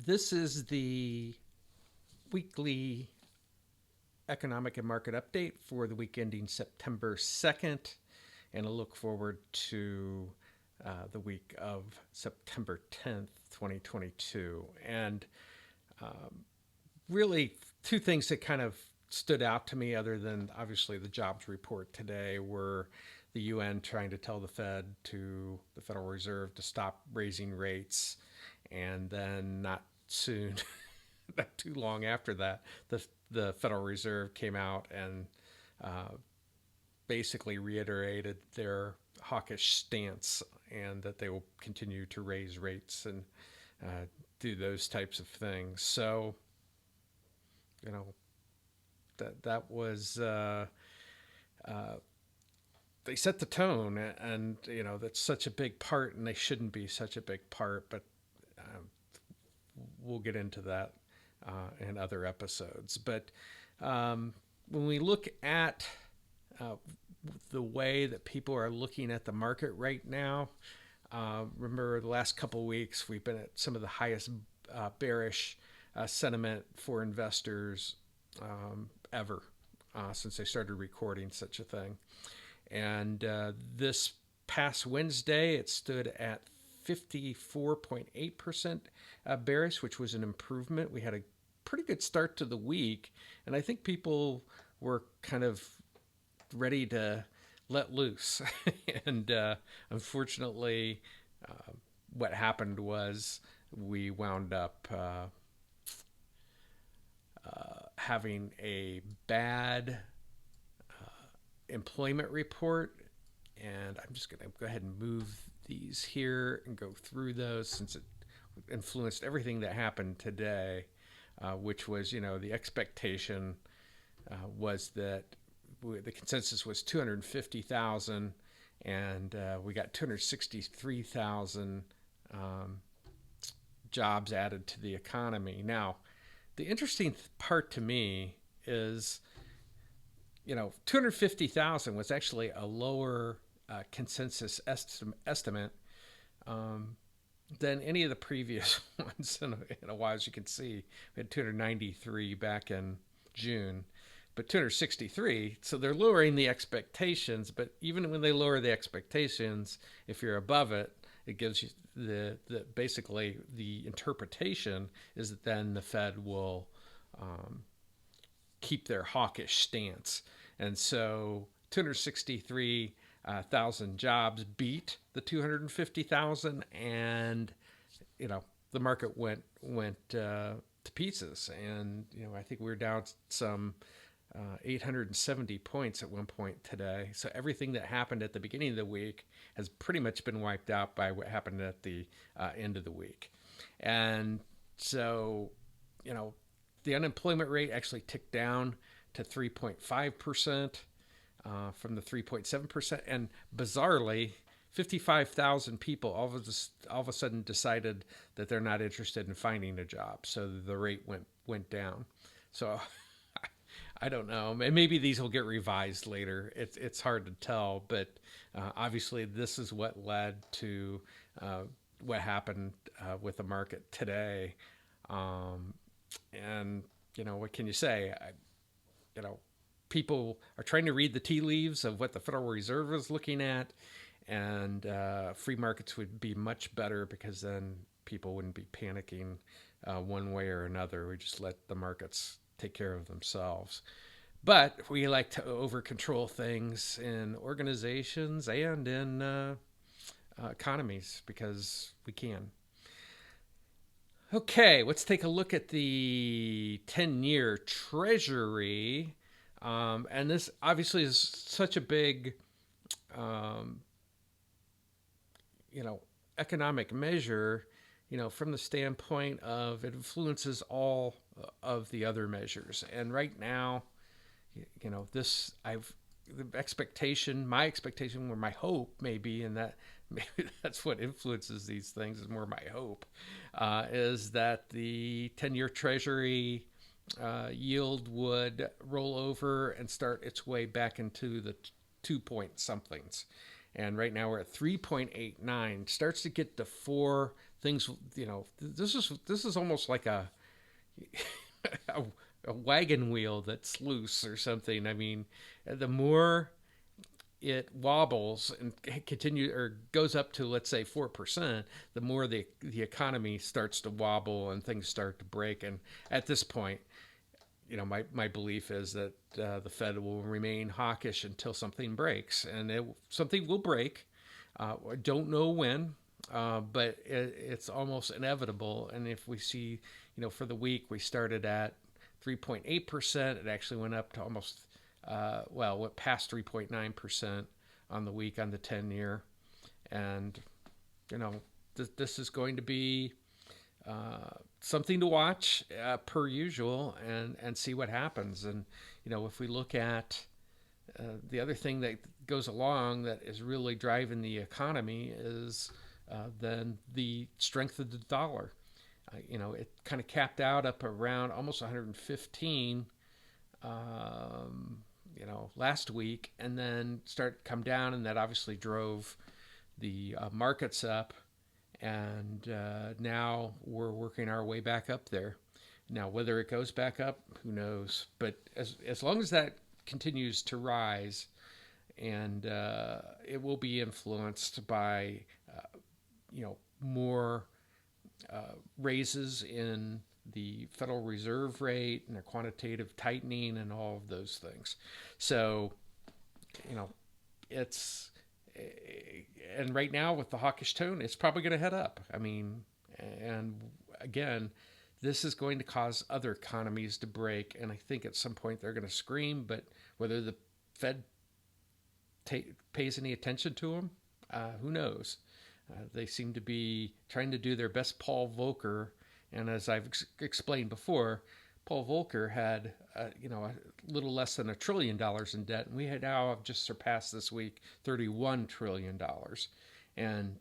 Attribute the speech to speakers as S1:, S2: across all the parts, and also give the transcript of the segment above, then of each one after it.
S1: This is the weekly economic and market update for the week ending September 2nd, and I look forward to the week of September 10th, 2022. And really, two things that kind of stood out to me, other than obviously the jobs report today, were the UN trying to tell the Federal Reserve, to stop raising rates, and then not soon, not too long after that, the Federal Reserve came out and uh, basically reiterated their hawkish stance, and that they will continue to raise rates and uh, do those types of things. So, you know, that was uh, they set the tone, and that's such a big part, and they shouldn't be such a big part, but um, we'll get into that in other episodes. But when we look at uh, the way that people are looking at the market right now, remember the last couple of weeks we've been at some of the highest bearish sentiment for investors ever since they started recording such a thing. And this past Wednesday, it stood at 54.8% bearish, which was an improvement. We had a pretty good start to the week, and I think people were kind of ready to let loose. And unfortunately, what happened was we wound up having a bad employment report. And I'm just going to go ahead and move these here and go through those, since it influenced everything that happened today, which was, the expectation was that the consensus was 250,000, and we got 263,000 jobs added to the economy. Now, the interesting part to me is, 250,000 was actually a lower consensus estimate than any of the previous ones in a while. As you can see, we had 293 back in June, but 263. So they're lowering the expectations. But even when they lower the expectations, if you're above it, it gives you the basically the interpretation is that then the Fed will keep their hawkish stance. And so 263,000 jobs beat the 250,000, and the market went to pieces. And I think we were down some 870 points at one point today. So everything that happened at the beginning of the week has pretty much been wiped out by what happened at the end of the week. And so, the unemployment rate actually ticked down to 3.5% from the 3.7%. And bizarrely, 55,000 people all of a sudden decided that they're not interested in finding a job. So the rate went down. So I don't know. Maybe these will get revised later. It's hard to tell, but obviously this is what led to what happened with the market today. And what can you say? People are trying to read the tea leaves of what the Federal Reserve is looking at, and free markets would be much better, because then people wouldn't be panicking one way or another. We just let the markets take care of themselves. But we like to over control things in organizations and in economies, because we can. Okay, let's take a look at the 10-year Treasury. And this obviously is such a big, economic measure, from the standpoint of it influences all of the other measures. And right now, my expectation, or my hope maybe, and that maybe that's what influences these things, is more my hope, is that the 10-year Treasury yield would roll over and start its way back into the 2 point somethings. And right now we're at 3.89. Starts to get to 4, things, this is almost like a, a wagon wheel that's loose or something. I mean, the more it wobbles and continue or goes up to, let's say, 4%, the more the economy starts to wobble and things start to break. And at this point, my belief is that the Fed will remain hawkish until something breaks, and something will break. I don't know when, but it's almost inevitable. And if we see, for the week, we started at 3.8%. It actually went up to almost, went past 3.9% on the week on the 10-year. And, this is going to be something to watch per usual, and see what happens. And, if we look at the other thing that goes along that is really driving the economy is then the strength of the dollar. It kind of capped out up around almost 115, last week, and then come down, and that obviously drove the markets up. And now we're working our way back up there. Now, whether it goes back up, who knows? But as long as that continues to rise, and it will be influenced by more raises in the Federal Reserve rate and the quantitative tightening and all of those things. So, it's, and right now with the hawkish tone, it's probably going to head up. I mean, and again, this is going to cause other economies to break, and I think at some point they're going to scream. But whether the Fed pays any attention to them, who knows? They seem to be trying to do their best Paul Volcker, and as I've explained before, Paul Volcker had a little less than $1 trillion in debt, and we had now just surpassed this week $31 trillion. And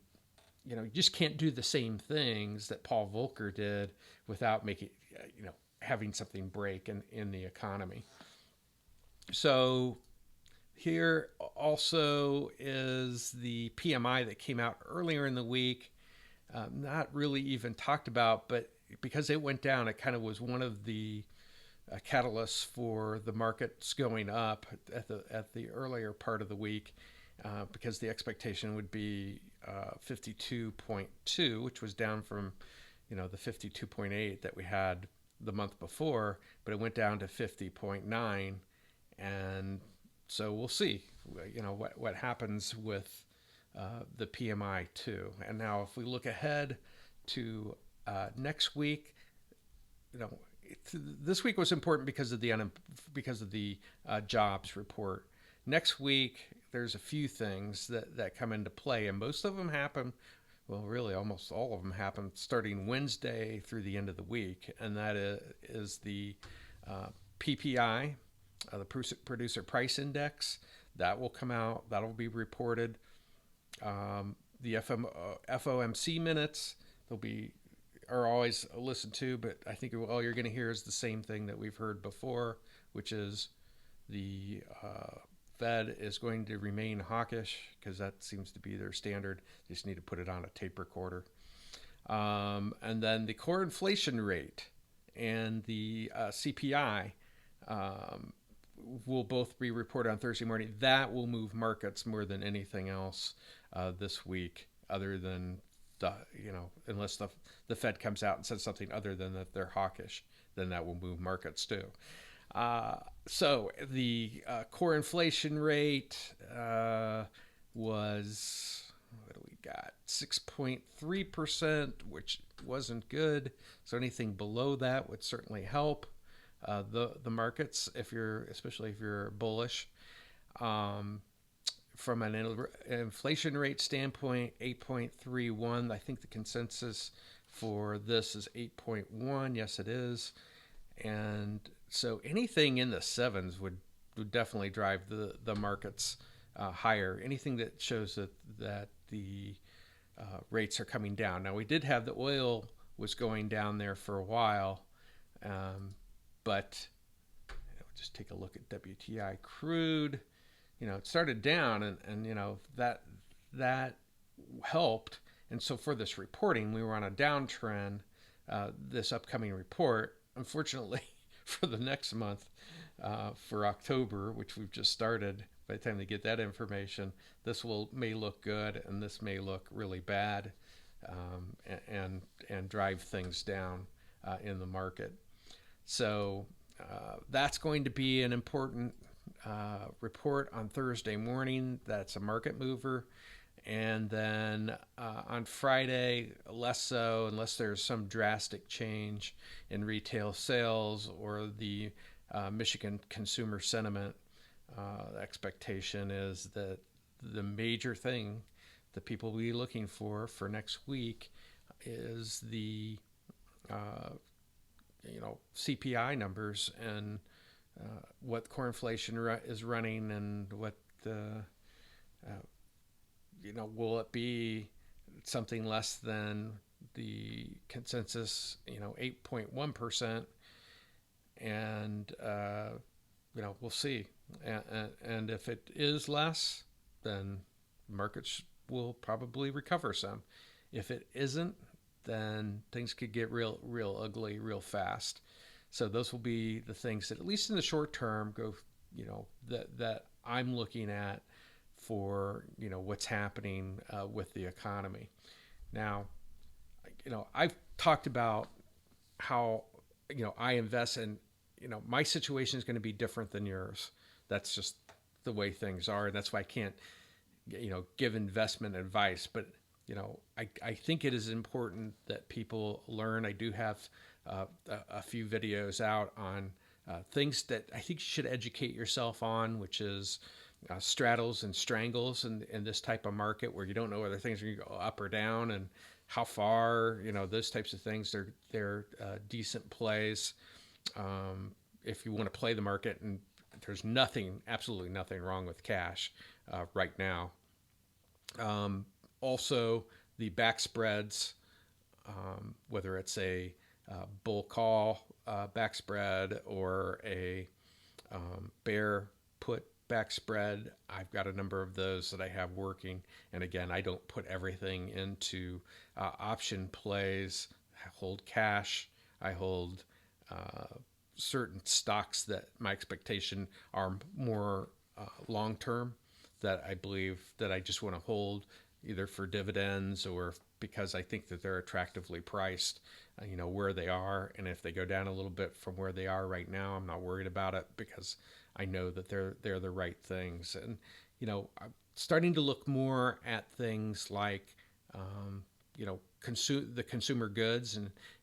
S1: you just can't do the same things that Paul Volcker did without making having something break in the economy. So here also is the PMI that came out earlier in the week. Not really even talked about, but because it went down, it kind of was one of the catalysts for the markets going up at the earlier part of the week, because the expectation would be 52.2, which was down from the 52.8 that we had the month before, but it went down to 50.9, and so we'll see what happens with the PMI too. And now if we look ahead to next week, this week was important because of the jobs report. Next week, there's a few things that come into play, and most of them happen, well, really almost all of them happen starting Wednesday through the end of the week, and that is the PPI, the Producer Price Index. That will come out. That will be reported. The FOMC minutes, are always listened to, but I think all you're going to hear is the same thing that we've heard before, which is the Fed is going to remain hawkish, because that seems to be their standard. They just need to put it on a tape recorder. And then the core inflation rate and the CPI will both be reported on Thursday morning. That will move markets more than anything else this week, other than unless the Fed comes out and says something other than that they're hawkish, then that will move markets too. So the core inflation rate was, what do we got? 6.3%, which wasn't good. So anything below that would certainly help the markets, especially if you're bullish. From an inflation rate standpoint, 8.31. I think the consensus for this is 8.1. Yes, it is. And so anything in the sevens would definitely drive the markets higher. Anything that shows that the rates are coming down. Now, we did have the oil was going down there for a while, but just take a look at WTI Crude. It started down, and that helped, And so for this reporting, we were on a downtrend. This upcoming report, unfortunately, for the next month, for October, which we've just started, by the time they get that information, this may look good and this may look really bad, and drive things down in the market. So that's going to be an important report on Thursday morning. That's a market mover. And then on Friday, less so, unless there's some drastic change in retail sales or the Michigan consumer sentiment. The expectation is that the major thing that people will be looking for next week is the CPI numbers and what core inflation is running, and what will it be something less than the consensus 8.1%, and we'll see, and if it is less, then markets will probably recover some. If it isn't, then things could get real ugly real fast. So those will be the things that, at least in the short term, that I'm looking at for what's happening with the economy. Now, I've talked about how I invest, and my situation is going to be different than yours. That's just the way things are, and that's why I can't give investment advice. But I think it is important that people learn. I do have a few videos out on things that I think you should educate yourself on, which is straddles and strangles in this type of market, where you don't know whether things are going to go up or down, and how far, those types of things. They're decent plays if you want to play the market. And there's absolutely nothing wrong with cash right now. Also, the back spreads, whether it's a bull call back spread or a bear put back spread, I've got a number of those that I have working. And again, I don't put everything into option plays. I hold cash. I hold certain stocks that my expectation are more long term, that I believe that I just want to hold, either for dividends or because I think that they're attractively priced, where they are. And if they go down a little bit from where they are right now, I'm not worried about it, because I know that they're the right things. And I'm starting to look more at things like the consumer goods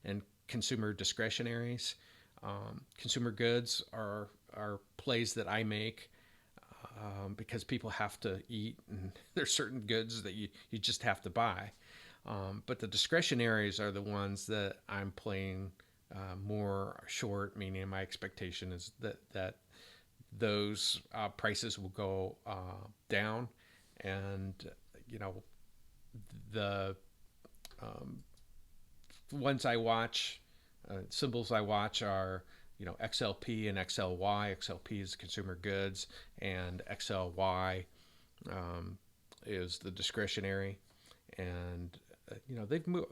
S1: and consumer discretionaries. Consumer goods are plays that I make because people have to eat, and there's certain goods that you just have to buy. But the discretionaries are the ones that I'm playing more short, meaning my expectation is that those prices will go down. And the ones I watch, symbols I watch are XLP and XLY. XLP is consumer goods, and XLY is the discretionary. And they've moved.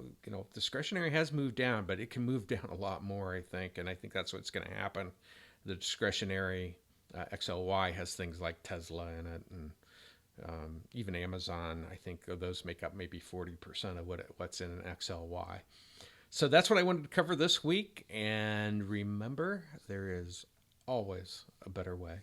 S1: Discretionary has moved down, but it can move down a lot more, I think, and I think that's what's going to happen. The discretionary XLY has things like Tesla in it, and even Amazon. I think those make up maybe 40% of what's in an XLY. So that's what I wanted to cover this week. And remember, there is always a better way.